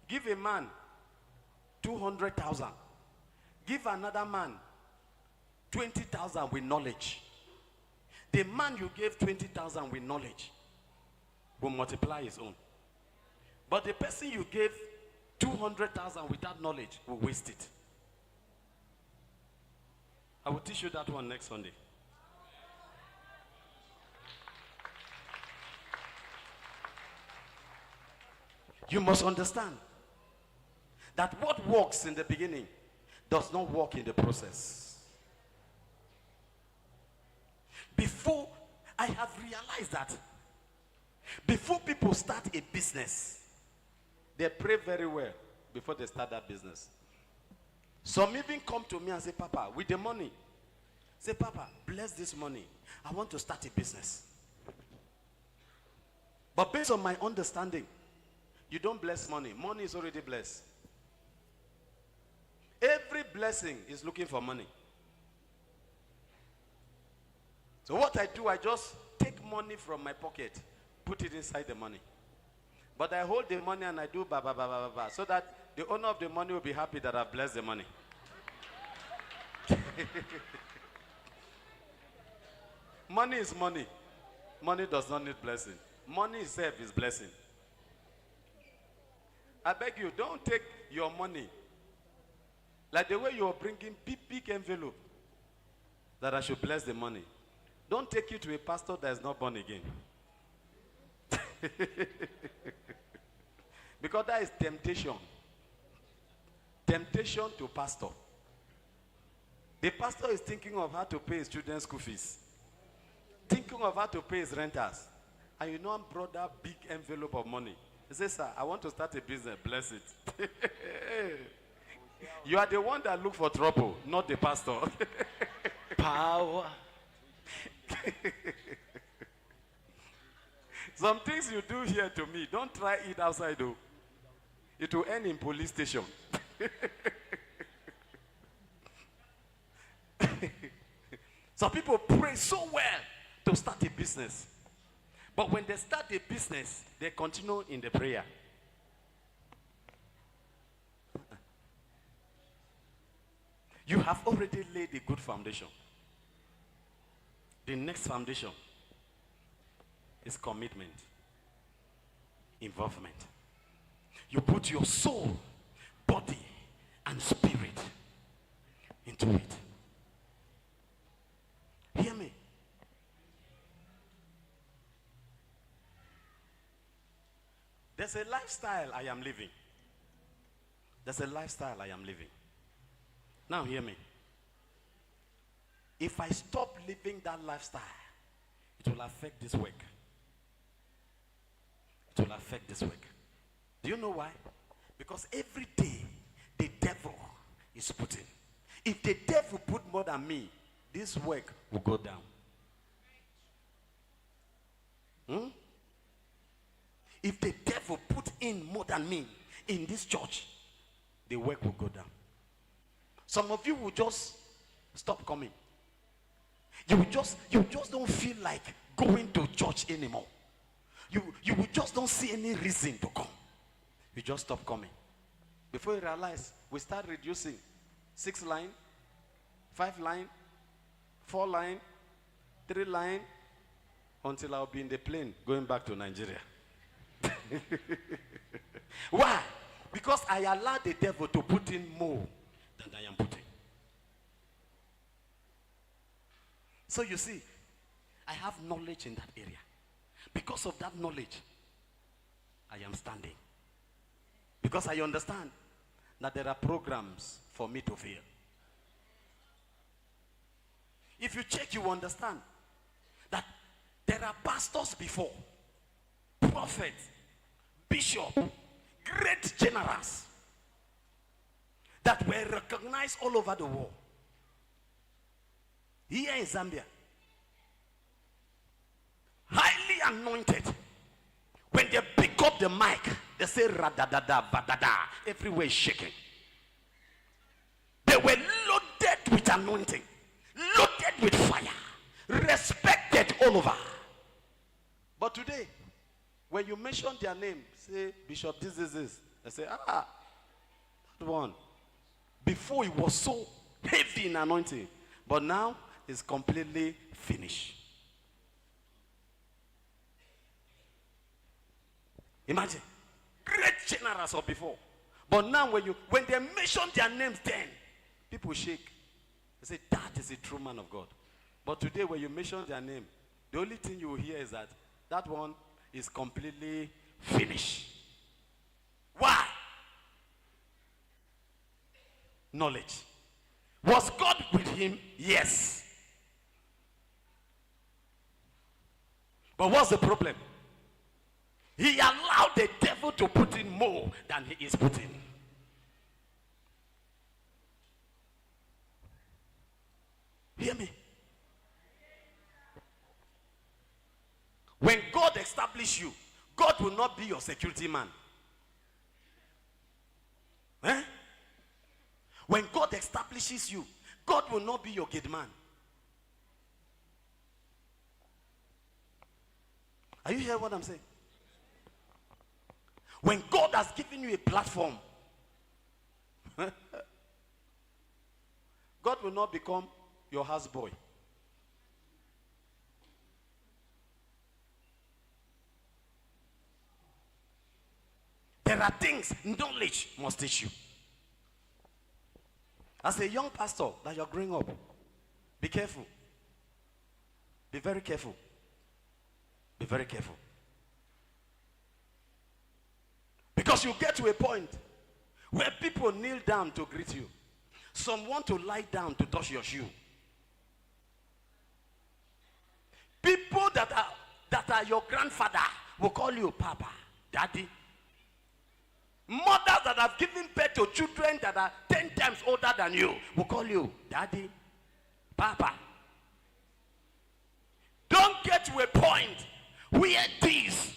Give a man 200,000. Give another man 20,000 with knowledge. The man you gave 20,000 with knowledge will multiply his own. But the person you gave 200,000 without knowledge will waste it. I will teach you that one next Sunday. You must understand that what works in the beginning does not work in the process. Before, I have realized that before people start a business, they pray very well before they start that business. Some even come to me and say, Papa, with the money, say, Papa, bless this money. I want to start a business. But based on my understanding, you don't bless money. Money is already blessed. Every blessing is looking for money. So what I do, I just take money from my pocket, put it inside the money. But I hold the money and I do ba ba ba ba ba, so that the owner of the money will be happy that I've blessed the money. Money is money. Money does not need blessing. Money itself is blessing. I beg you, don't take your money like the way you're bringing big envelope that I should bless the money. Don't take it to a pastor that is not born again. Because that is temptation. Temptation to pastor. The pastor is thinking of how to pay his children's school fees. Thinking of how to pay his renters. And you know him brought that big envelope of money. He says, sir, I want to start a business. Bless it. You are the one that look for trouble, not the pastor. Power. Some things you do here to me, don't try it outside though. It will end in police station. Some people pray so well to start a business. But when they start a business, they continue in the prayer. You have already laid a good foundation. The next foundation is commitment, involvement. You put your soul, body, and spirit into it. Hear me. There's a lifestyle I am living. There's a lifestyle I am living. Now hear me. If I stop living that lifestyle, it will affect this work. It will affect this work. Do you know why? Because every day the devil is putting. If the devil put more than me, this work will go down. If the devil put in more than me in this church, the work will go down. Some of you will just stop coming. You just don't feel like going to church anymore. You just don't see any reason to come. You just stop coming. Before you realize, we start reducing 6 line, 5 line, 4 line, 3 line, until I'll be in the plane going back to Nigeria. Why? Because I allowed the devil to put in more than I am putting. So you see, I have knowledge in that area. Because of that knowledge, I am standing. Because I understand that there are programs for me to fail. If you check, you understand that there are pastors before, prophets, bishops, great generals that were recognized all over the world. Here in Zambia, highly anointed. When they pick up the mic, they say radadada, badada, everywhere is shaking. They were loaded with anointing, loaded with fire, respected all over. But today, when you mention their name, say Bishop this, I say, that one. Before it was so heavy in anointing, but now it's completely finished. Imagine, great generals of before, but now when they mention their names, then people shake. They say that is a true man of God. But today, when you mention their name, the only thing you will hear is that one is completely finished. Why? Knowledge. Was God with him? Yes. But what's the problem? He allowed the devil to put in more than he is putting. Hear me? When God establishes you, God will not be your security man. Eh? When God establishes you, God will not be your gate man. Are you hearing what I'm saying? When God has given you a platform, God will not become your houseboy. There are things knowledge must teach you. As a young pastor that you're growing up, be careful. Be very careful. Be very careful. Because you get to a point where people kneel down to greet you. Some want to lie down to touch your shoe. People that are your grandfather will call you Papa, Daddy. Mothers that have given birth to children that are 10 times older than you will call you Daddy, Papa. Don't get to a point where these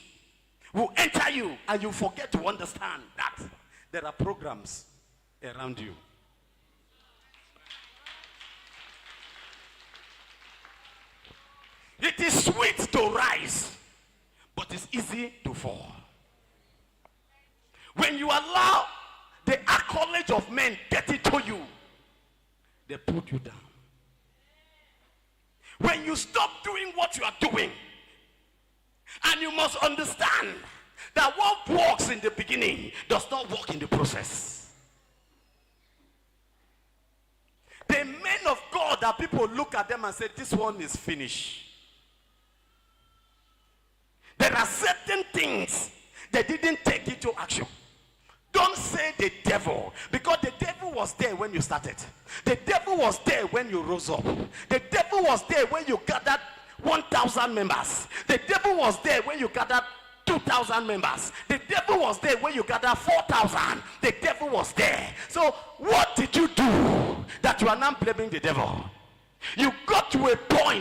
will enter you and you forget to understand that there are programs around you. It is sweet to rise, but it's easy to fall. When you allow the accolade of men get into you, they put you down. When you stop doing what you are doing, and you must understand that what works in the beginning does not work in the process. The men of God that people look at them and say, this one is finished. There are certain things they didn't take into action. Don't say the devil, because the devil was there when you started. The devil was there when you rose up. The devil was there when you gathered 1,000 members. The devil was there when you gathered 2,000 members. The devil was there when you gathered 4,000. The devil was there. So what did you do that you are now blaming the devil? You got to a point